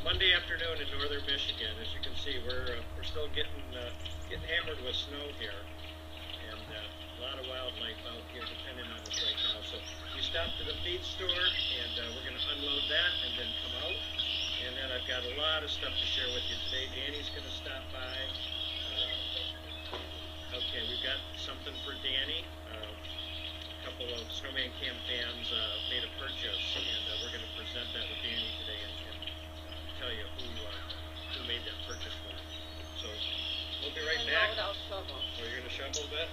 Monday afternoon in northern Michigan. As you can see, we're still getting hammered with snow here, and a lot of wildlife out here depending on us right now. So we stopped at a feed store, and we're going to unload that and then come out. And then I've got a lot of stuff to share with you today. Danny's going to stop by. Okay, we've got something for Danny. A couple of Snowman Camp fans made a purchase, and we're going to present that with Danny today and tell you who made that purchase for him. So we'll be right back. I'll shovel. So you're going to shovel a bit?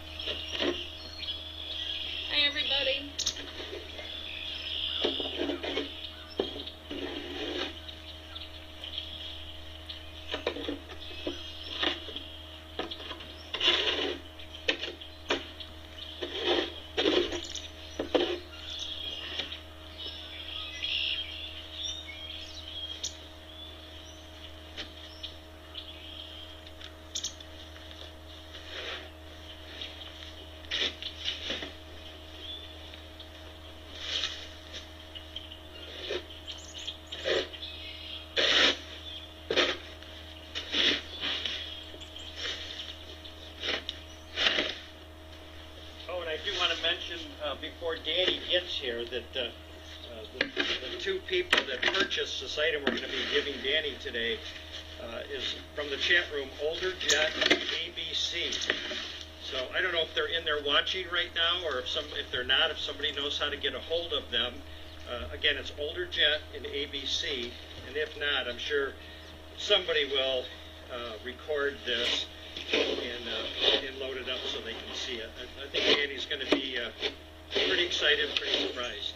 Hi, everybody. Before Danny gets here, that the two people that purchased this item we're going to be giving Danny today is from the chat room, Older Jet ABC. So I don't know if they're in there watching right now, or if they're not, if somebody knows how to get a hold of them. Again, it's Older Jet and ABC, and if not, I'm sure somebody will record this and load it up so they can see it. I think Danny's going to be pretty excited, pretty surprised.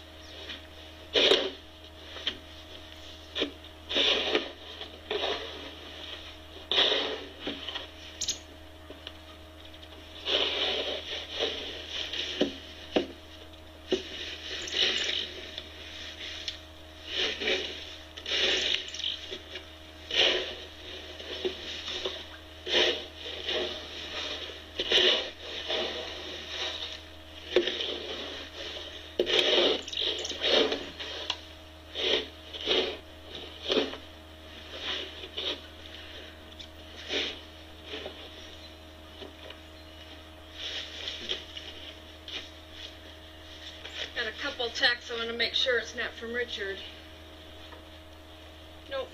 Text. I want to make sure it's not from Richard. Nope.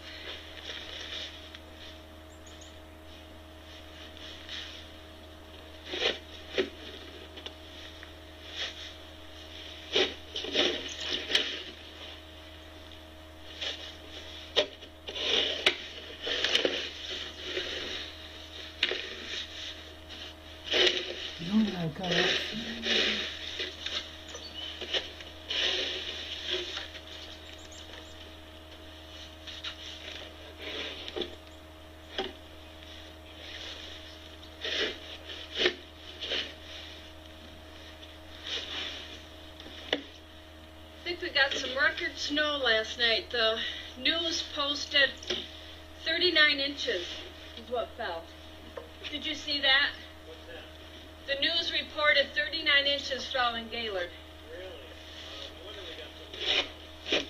Snow last night. The news posted 39 inches is what fell. Did you see that? What's that? The news reported 39 inches fell in Gaylord. Really? No wonder we got some.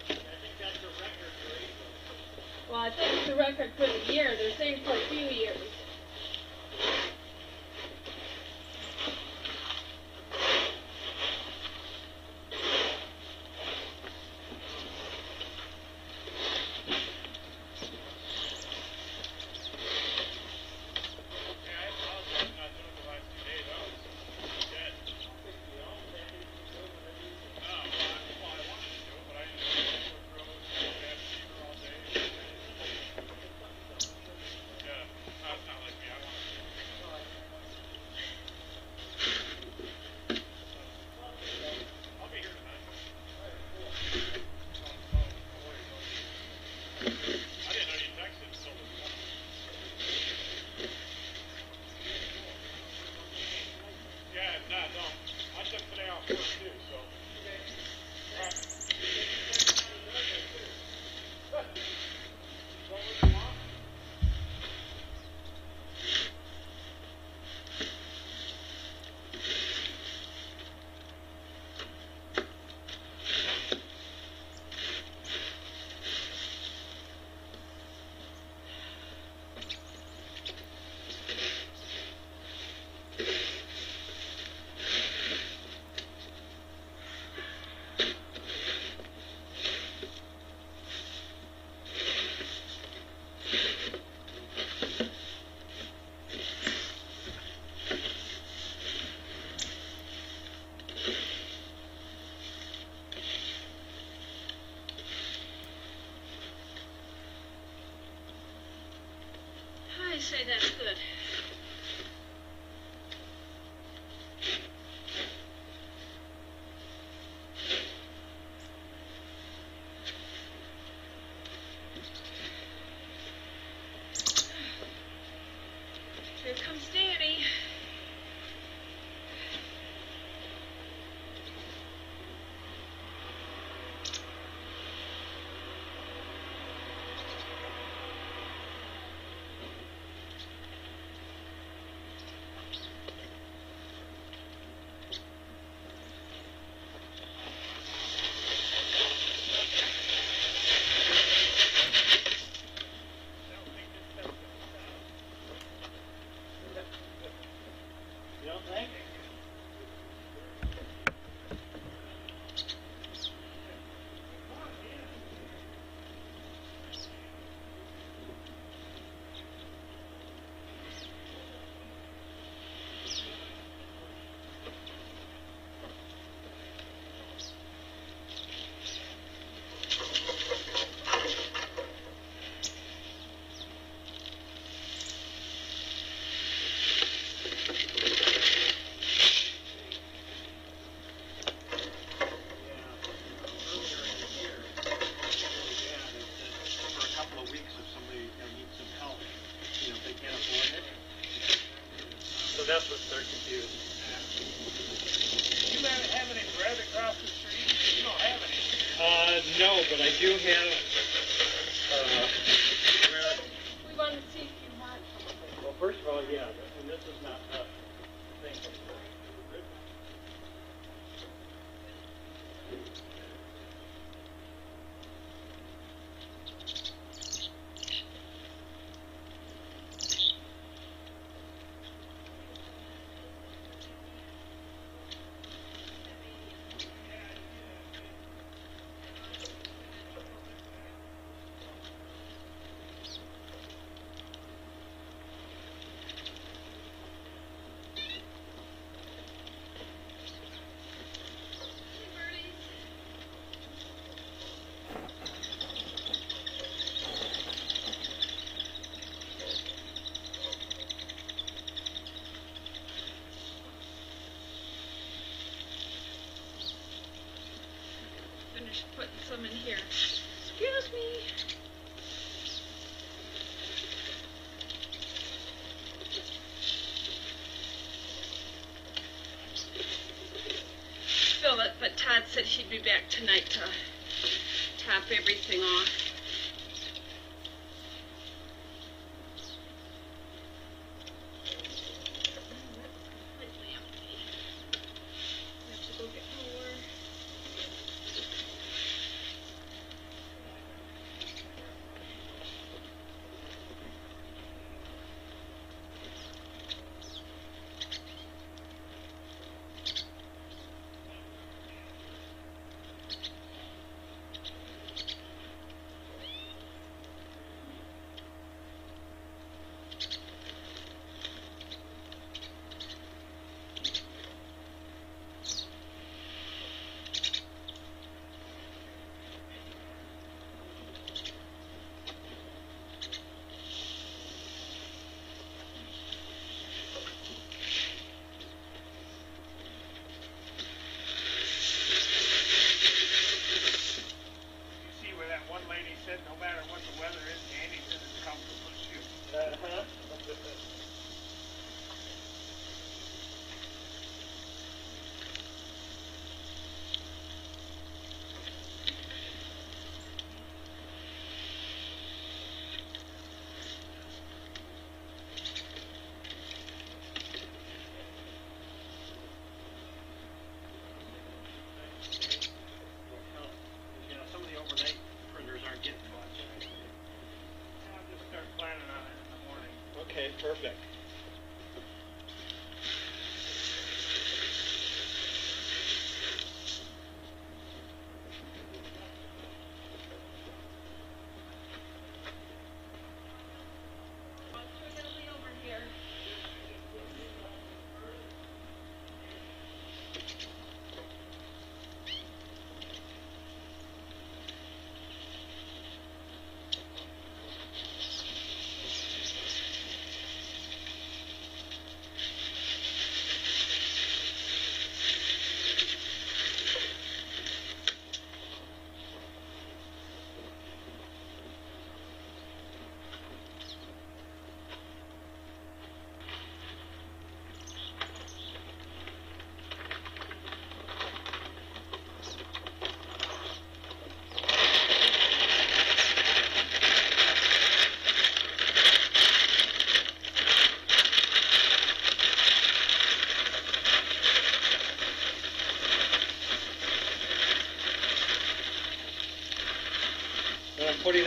I think that's a record for April. Well, I think it's a record for the year. They're saying for a few years. comes Danny. You don't think? So that's what they're confused. You have any bread across the street? You don't have any. No, but I do have, We want to see if you want some of it. well, first of all, yeah, and this is not a thing. Finish putting some in here. Excuse me. Fill it, but Todd said he'd be back tonight to top everything off. Completely empty. Have to go get more.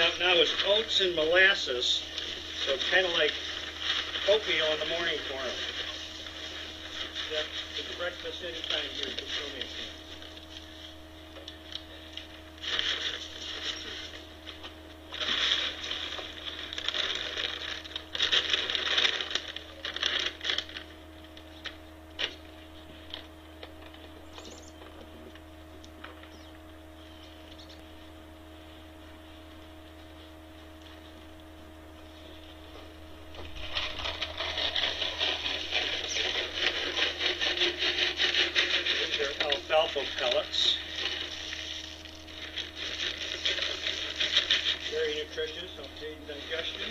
bringing out now is oats and molasses, so kind of like oatmeal in the morning for them. Yep, it's breakfast anytime here at the Snowman camp. Alfalfa pellets. Very nutritious, help aid digestion.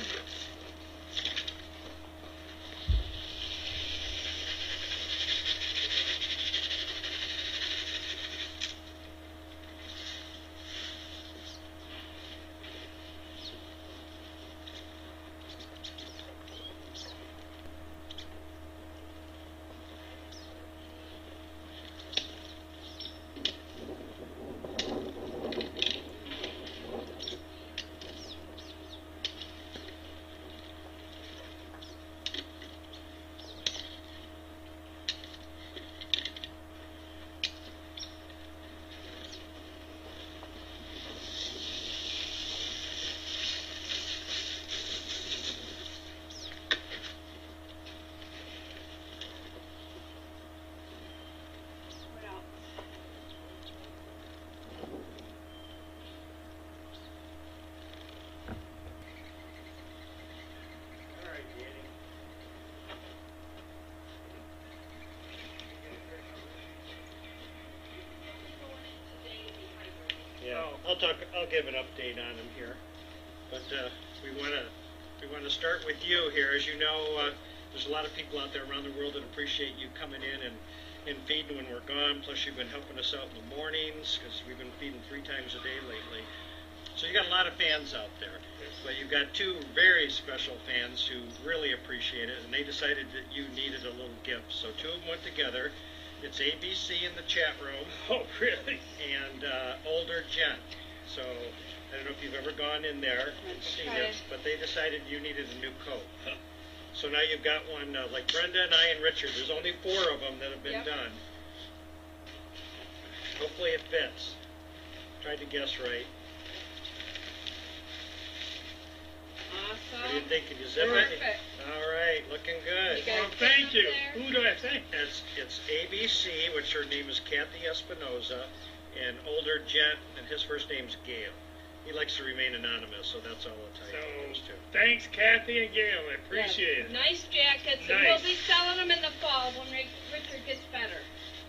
Yeah, I'll give an update on them here, but we want to start with you here. As you know, there's a lot of people out there around the world that appreciate you coming in and feeding when we're gone. Plus, you've been helping us out in the mornings because we've been feeding 3 times a day lately. So you got a lot of fans out there, but you've got 2 very special fans who really appreciate it, and they decided that you needed a little gift. So 2 of them went together. It's ABC in the chat room. Oh, really? And older Jen. So I don't know if you've ever gone in there and seen it, but they decided you needed a new coat. So now you've got one like Brenda and I and Richard. There's only 4 of them that have been done. Hopefully it fits. Tried to guess right. Awesome. What do you think? Can you zip it? Perfect. All right, looking good. Well, thank you. Who do I thank? It's ABC, which her name is Kathy Espinoza, and older Jen, and his first name's Gail. He likes to remain anonymous, so that's all I'll tell you. So, thanks, Kathy and Gail. I appreciate it. Nice jackets, and Nice. we'll be selling them in the fall when Richard gets better.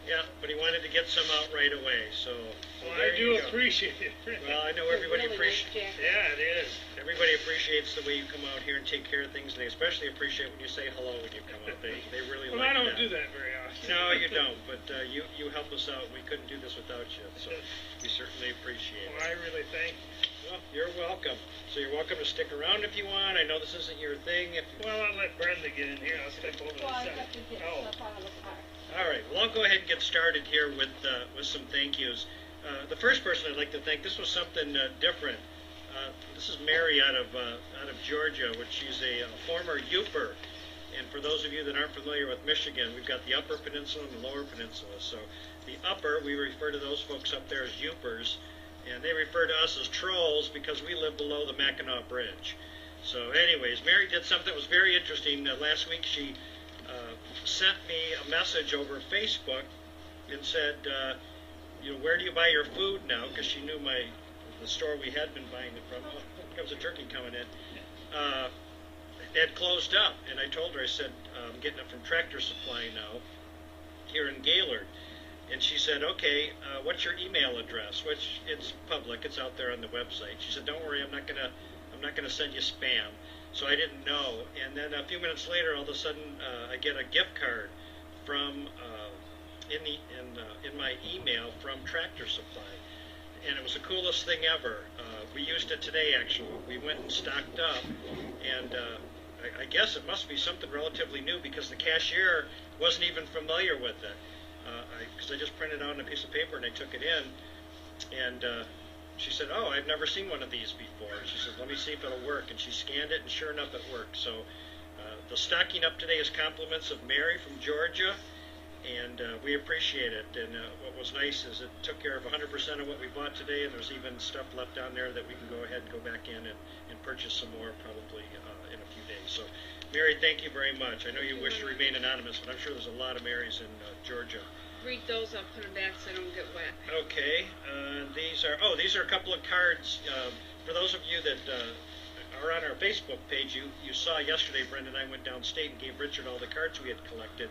Yeah, but he wanted to get some out right away, so. Well, there I you do go. appreciate it. Well, I know everybody Really appreciates. nice jacket. Yeah, it is. Everybody appreciates the way you come out here and take care of things, and they especially appreciate when you say hello when you come out. They really Well, like I don't that. do that very often. No, you don't, but you help us out. We couldn't do this without you, so we certainly appreciate Well, it. I really thank you. Well, you're welcome. So you're welcome to stick around if you want. I know this isn't your thing. Well, I'll let Brenda get in here. I'll step over Well, I the have to get Oh. stuff out of the car. All right. Well, I'll go ahead and get started here with some thank yous. The first person I'd like to thank. This was something different. This is Mary out of Georgia, which she's a former Youper. And for those of you that aren't familiar with Michigan, we've got the Upper Peninsula and the Lower Peninsula. So the Upper, we refer to those folks up there as Youpers, and they refer to us as trolls because we live below the Mackinac Bridge. So anyways, Mary did something that was very interesting. Last week she sent me a message over Facebook and said, where do you buy your food now? Because she knew the store we had been buying it from. Oh, here comes a turkey coming in. It had closed up, and I told her, I said, I'm getting it from Tractor Supply now here in Gaylord. And she said, okay, what's your email address? Which it's public, it's out there on the website. She said, don't worry, I'm not gonna send you spam. So I didn't know. And then a few minutes later, all of a sudden, I get a gift card from in my email from Tractor Supply, and it was the coolest thing ever. We used it today, actually. We went and stocked up, and I guess it must be something relatively new because the cashier wasn't even familiar with it. Because I just printed out on a piece of paper and I took it in, and she said, "Oh, I've never seen one of these before." She said, "Let me see if it'll work." And she scanned it, and sure enough, it worked. So the stocking up today is compliments of Mary from Georgia, and we appreciate it. And what was nice is it took care of 100% of what we bought today, and there's even stuff left down there that we can go ahead and go back in and purchase some more probably in a few days. So, Mary, thank you very much. I know you wish to remain anonymous, but I'm sure there's a lot of Marys in Georgia. Read those, I'll put them back so I don't get wet. Okay, these are a couple of cards. For those of you that are on our Facebook page, you saw yesterday Brenda and I went downstate and gave Richard all the cards we had collected.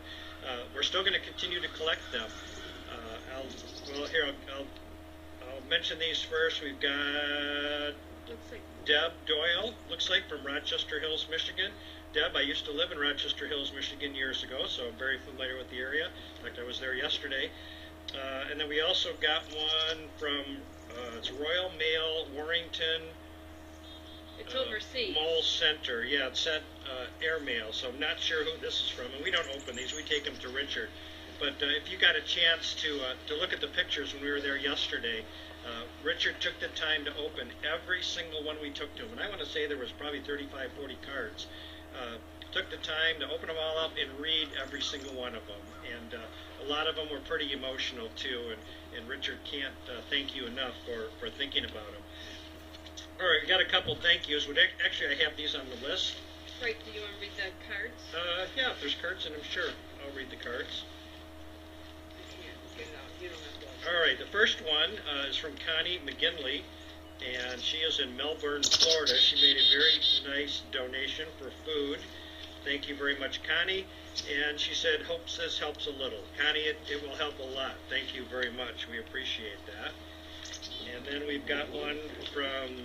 We're still going to continue to collect them. I'll mention these first. We've got Deb Doyle, looks like from Rochester Hills, Michigan. Deb, I used to live in Rochester Hills, Michigan years ago, so I'm very familiar with the area. In fact, I was there yesterday. And then we also got one from, it's Royal Mail, Warrington. It's overseas. Mall Center. Yeah, it sent airmail, so I'm not sure who this is from. And we don't open these, we take them to Richard. But if you got a chance to look at the pictures when we were there yesterday, Richard took the time to open every single one we took to him. And I want to say there was probably 35, 40 cards. Took the time to open them all up and read every single one of them. And a lot of them were pretty emotional too. And Richard can't thank you enough for thinking about them. All right, we got a couple thank yous. Actually, I have these on the list. Right, do you want to read the cards? Yeah, if there's cards in them, sure. I'll read the cards. All right, the first one is from Connie McGinley, and she is in Melbourne, Florida. She made a very nice donation for food. Thank you very much, Connie. And she said, hopes this helps a little. Connie, it will help a lot. Thank you very much. We appreciate that. And then we've got one from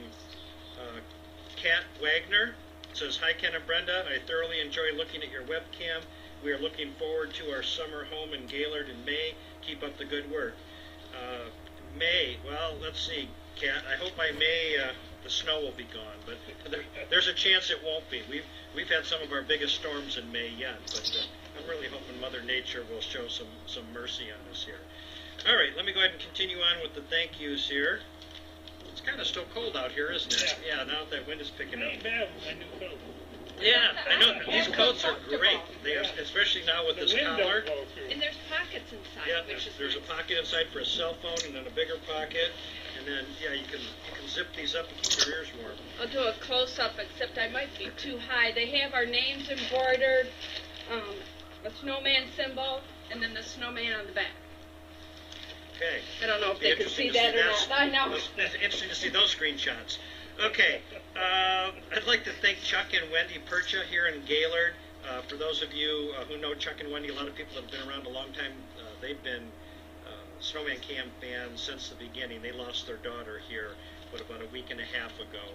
Kat Wagner. It says, hi, Ken and Brenda. I thoroughly enjoy looking at your webcam. We are looking forward to our summer home in Gaylord in May. Keep up the good work. May, well, let's see, Kat. I hope by May the snow will be gone, but there's a chance it won't be. We've had some of our biggest storms in May yet, but I'm really hoping Mother Nature will show some mercy on us here. All right, let me go ahead and continue on with the thank yous here. It's kind of still cold out here, isn't it? Yeah, now that wind is picking up. Ain't bad with my new coat. Yeah, I know. These coats are great. They are, especially now with this collar. And there's pockets inside. Yeah, there's a pocket inside for a cell phone, and then a bigger pocket, and then you can zip these up and keep your ears warm. I'll do a close up, except I might be too high. They have our names embroidered, a snowman symbol, and then the snowman on the back. Okay. I don't know if they can see that or not. I know. It's interesting to see those screenshots. Okay, I'd like to thank Chuck and Wendy Percha here in Gaylord. For those of you who know Chuck and Wendy, a lot of people that have been around a long time, they've been Snowman Cam fans since the beginning. They lost their daughter here, about a week and a half ago,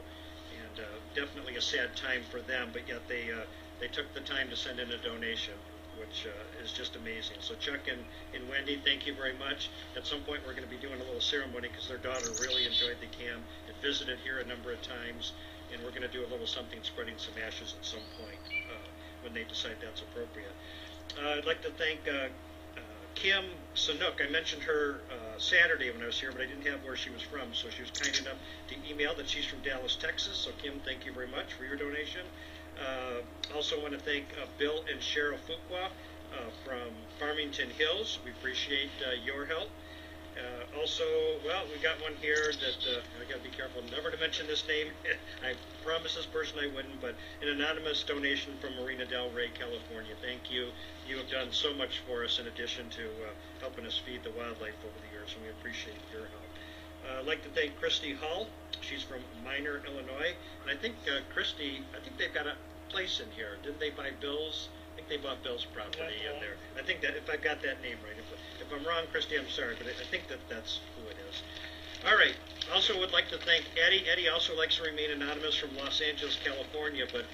and definitely a sad time for them, but yet they took the time to send in a donation, which is just amazing. So Chuck and Wendy, thank you very much. At some point we're going to be doing a little ceremony because their daughter really enjoyed the cam. It visited here a number of times, and we're going to do a little something, spreading some ashes at some point when they decide that's appropriate. I'd like to thank Kim Sanook. I mentioned her Saturday when I was here, but I didn't have where she was from, so she was kind enough to email that she's from Dallas, Texas. So Kim, thank you very much for your donation. Also want to thank Bill and Cheryl Fuqua from Farmington Hills. We appreciate your help. Also, well, we got one here that I got to be careful never to mention this name. I promised this person I wouldn't, but an anonymous donation from Marina Del Rey, California. Thank you. You have done so much for us in addition to helping us feed the wildlife over the years, and we appreciate your help. I'd like to thank Christy Hull. She's from Minor, Illinois. And I think Christy, they've got a place in here. Didn't they buy Bill's? I think they bought Bill's property in there. I think that, if I got that name right. If I'm wrong, Christy, I'm sorry, but I think that's who it is. All right. Also would like to thank Eddie. Eddie also likes to remain anonymous from Los Angeles, California, but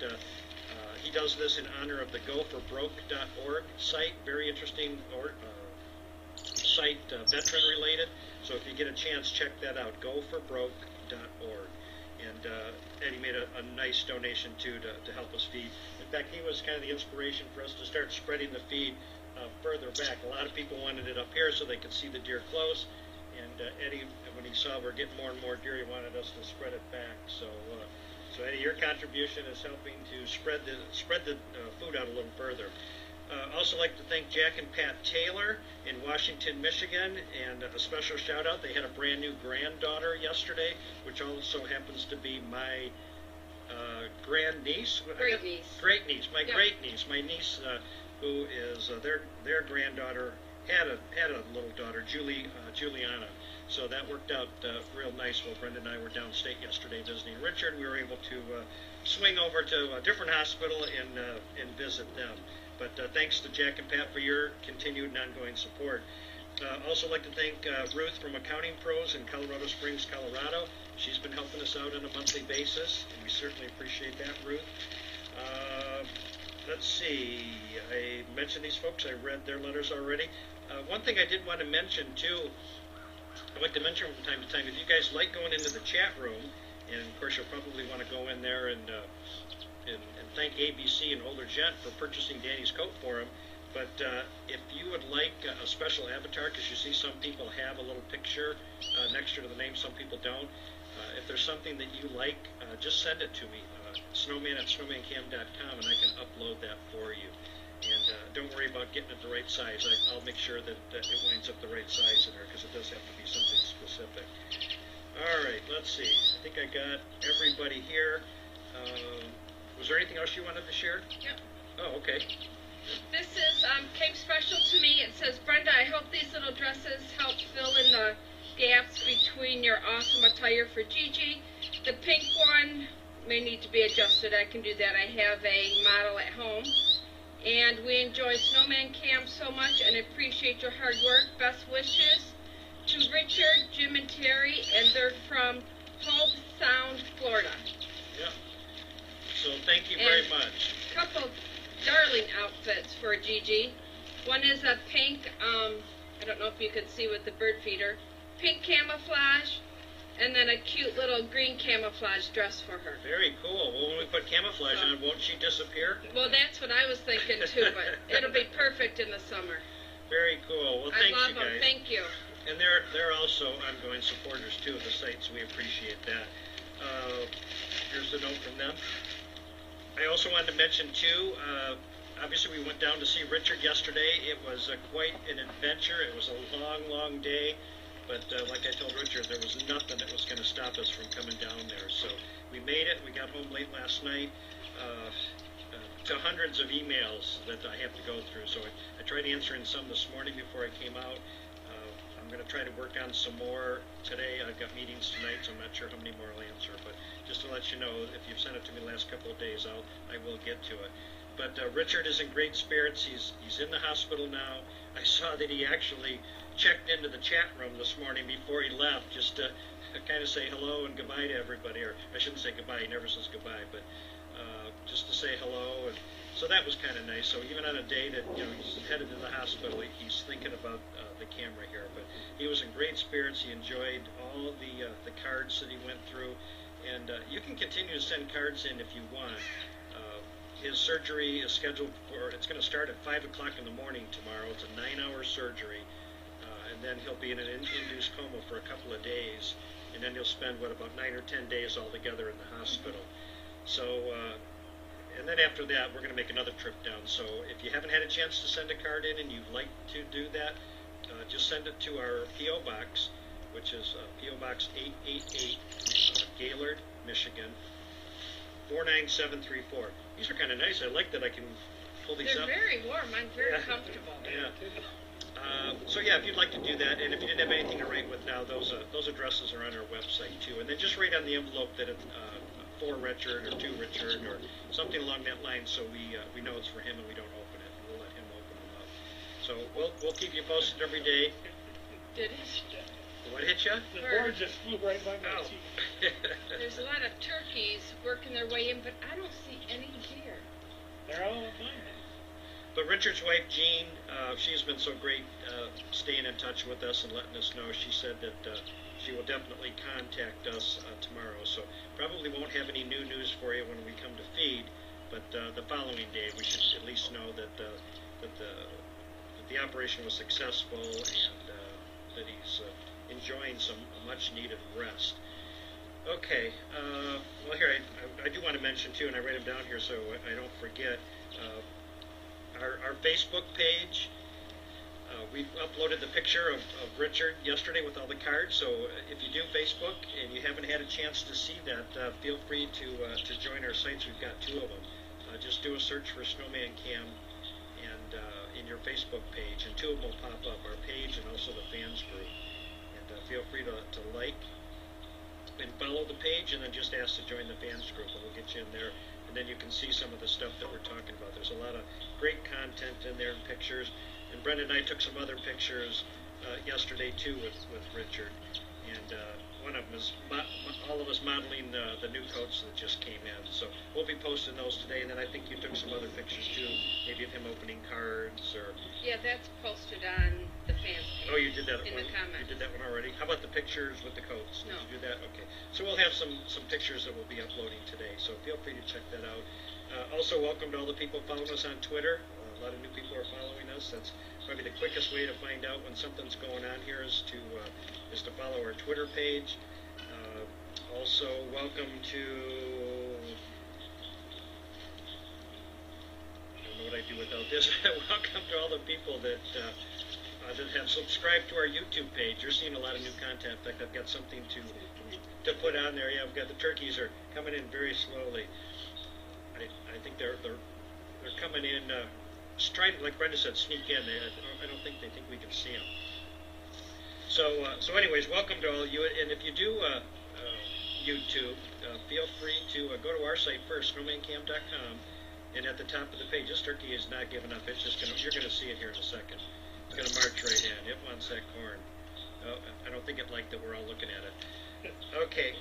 he does this in honor of the goforbroke.org site. Very interesting site, veteran-related. So if you get a chance, check that out, goforbroke.org. And Eddie made a nice donation, too, to help us feed. In fact, he was kind of the inspiration for us to start spreading the feed further back. A lot of people wanted it up here so they could see the deer close. And Eddie, when he saw we're getting more and more deer, he wanted us to spread it back. So Eddie, your contribution is helping to spread the food out a little further. Also like to thank Jack and Pat Taylor in Washington, Michigan, and a special shout out. They had a brand new granddaughter yesterday, which also happens to be my grand niece. Great niece. Great niece. My great niece. My niece, who is their granddaughter had a little daughter, Juliana. So that worked out real nice. Well, Brenda and I were downstate yesterday visiting Richard. We were able to swing over to a different hospital and visit them. But thanks to Jack and Pat for your continued and ongoing support. Also like to thank Ruth from Accounting Pros in Colorado Springs, Colorado. She's been helping us out on a monthly basis, and we certainly appreciate that, Ruth. Let's see, I mentioned these folks. I read their letters already. One thing I did want to mention, too, I'd like to mention from time to time, if you guys like going into the chat room, and of course you'll probably want to go in there and thank ABC and Older Gent for purchasing Danny's coat for him. But if you would like a special avatar, because you see some people have a little picture next to the name, some people don't. If there's something that you like, just send it to me, snowman@snowmancam.com, and I can upload that for you. And don't worry about getting it the right size. I'll make sure that it winds up the right size in there, because it does have to be something specific. All right, let's see. I think I got everybody here. Was there anything else you wanted to share? Yep. Oh, okay. This is came special to me. It says, Brenda, I hope these little dresses help fill in the gaps between your awesome attire for Gigi. The pink one may need to be adjusted. I can do that. I have a model at home. And we enjoy Snowman Camp so much and appreciate your hard work. Best wishes to Richard, Jim, and Terry, and they're from Hope Sound, Florida. Yeah. So thank you very much. A couple darling outfits for Gigi. One is a pink, I don't know if you could see with the bird feeder, pink camouflage, and then a cute little green camouflage dress for her. Very cool. Well, when we put camouflage on, won't she disappear? Well, that's what I was thinking too, but it'll be perfect in the summer. Very cool. Well, thanks, I love you guys. them. Thank you. And they're also ongoing supporters too of the site, so we appreciate that. Here's the note from them. I also wanted to mention too, obviously we went down to see Richard yesterday. It was quite an adventure. It was a long, long day, but like I told Richard, there was nothing that was going to stop us from coming down there. So we made it. We got home late last night to hundreds of emails that I have to go through. So I tried answering some this morning before I came out. I'm going to try to work on some more today. I've got meetings tonight, so I'm not sure how many more I'll answer. But just to let you know, if you've sent it to me the last couple of days, I will get to it. But Richard is in great spirits. He's in the hospital now. I saw that he actually checked into the chat room this morning before he left, just to kind of say hello and goodbye to everybody. Or I shouldn't say goodbye. He never says goodbye, but just to say hello. And so that was kind of nice. So even on a day that he's headed to the hospital, he's thinking about the camera here. But he was in great spirits. He enjoyed all of the cards that he went through, and you can continue to send cards in if you want. His surgery is scheduled for. It's going to start at 5 o'clock in the morning tomorrow. It's a 9-hour surgery, and then he'll be in an induced coma for a couple of days, and then he'll spend about 9 or 10 days altogether in the hospital. So. And then after that, we're going to make another trip down. So if you haven't had a chance to send a card in and you'd like to do that, just send it to our P.O. Box, which is P.O. Box 888, Gaylord, Michigan, 49734. These are kind of nice. I like that I can pull these up. They're very warm. I'm very comfortable. Yeah. So yeah, if you'd like to do that, and if you didn't have anything to write with now, those addresses are on our website too. And then just write on the envelope that it's for Richard or to Richard or something along that line, so we know it's for him and we don't open it. We'll let him open them up. So we'll keep you posted every day. Did it? What hit you? The bird just flew right by my teeth. There's a lot of turkeys working their way in, but I don't see any deer. They're all mine. But Richard's wife, Jean, she's been so great staying in touch with us and letting us know. She said that she will definitely contact us tomorrow. So probably won't have any new news for you when we come to feed, but the following day we should at least know that the operation was successful and that he's enjoying some much-needed rest. Okay, well here, I do want to mention too, and I write them down here so I don't forget, our Facebook page, we uploaded the picture of Richard yesterday with all the cards, so if you do Facebook and you haven't had a chance to see that, feel free to join our sites. We've got 2 of them. Just do a search for Snowman Cam and in your Facebook page, and 2 of them will pop up, our page and also the fans group. And feel free to like and follow the page, and then just ask to join the fans group, and we'll get you in there, and then you can see some of the stuff that we're talking about. There's a lot of great content in there and pictures, and Brenda and I took some other pictures yesterday too with Richard, and one of them is all of us modeling the new coats that just came in, so we'll be posting those today. And then I think you took some other pictures too, maybe of him opening cards, or... Yeah, that's posted on the fans page. Oh, you did that in one? the comments. You did that one already? How about the pictures with the coats? No. Did you do that? Okay. So we'll have some pictures that we'll be uploading today, so feel free to check that out. Also, welcome to all the people following us on Twitter. A lot of new people are following us. That's probably the quickest way to find out when something's going on here is to follow our Twitter page. Also, welcome to... I don't know what I'd do without this. Welcome to all the people that have subscribed to our YouTube page. You're seeing a lot of new content. In fact, I've got something to put on there. Yeah, I've got the turkeys are coming in very slowly. I think they're coming in, trying, like Brenda said, sneak in. I don't think they think we can see them. So anyways, welcome to all of you. And if you do YouTube, feel free to go to our site first, snowmancam.com, and at the top of the page, this turkey is not giving up. It's just you're gonna see it here in a second. It's gonna march right in. It wants that corn. Oh, I don't think it liked that we're all looking at it. Okay,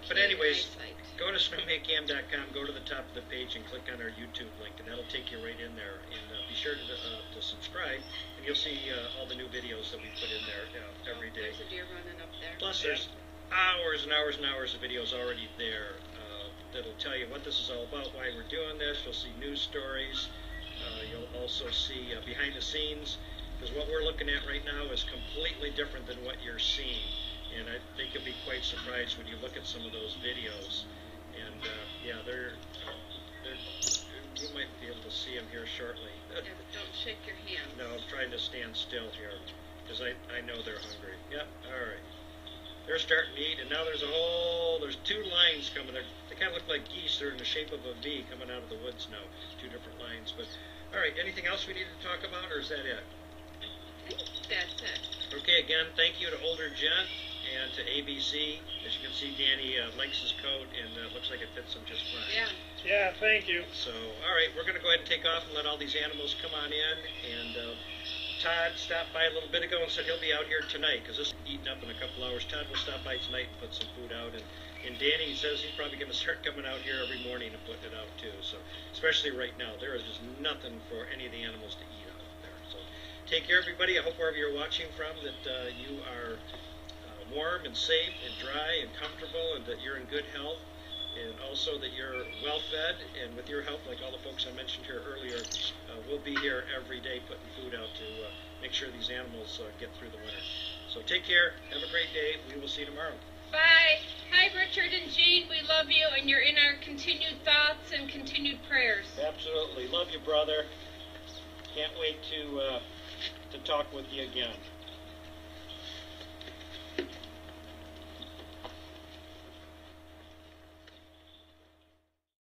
but anyways, go to snowmancam.com, go to the top of the page, and click on our YouTube link, and that'll take you right in there. And be sure to subscribe, and you'll see all the new videos that we put in there every day. There's a deer running up there. Plus, there's hours and hours and hours of videos already there that'll tell you what this is all about, why we're doing this. You'll see news stories. You'll also see behind the scenes, because what we're looking at right now is completely different than what you're seeing. And I think you'll be quite surprised when you look at some of those videos. And yeah, you might be able to see them here shortly. Yeah, but don't shake your hand. No, I'm trying to stand still here, because I know they're hungry. Yep, all right. They're starting to eat, and now there's 2 lines coming. They kind of look like geese. They're in the shape of a V coming out of the woods now. 2 different lines. But all right, anything else we need to talk about, or is that it? I think that's it. Okay, again, thank you to Older Gent and to ABC. As you can see, Danny likes his coat, and looks like it fits him just fine. Yeah. Yeah, thank you. So, all right, we're going to go ahead and take off and let all these animals come on in. And Todd stopped by a little bit ago and said he'll be out here tonight, because this is eating up in a couple hours. Todd will stop by tonight and put some food out. And Danny says he's probably going to start coming out here every morning and putting it out too. So, especially right now, there is just nothing for any of the animals to eat out there. So, take care, everybody. I hope wherever you're watching from that you are warm and safe and dry and comfortable, and that you're in good health, and also that you're well fed. And with your help, like all the folks I mentioned here earlier, we'll be here every day putting food out to make sure these animals get through the winter. So take care. Have a great day. We will see you tomorrow. Bye. Hi, Richard and Jean. We love you, and you're in our continued thoughts and continued prayers. Absolutely. Love you, brother. Can't wait to talk with you again.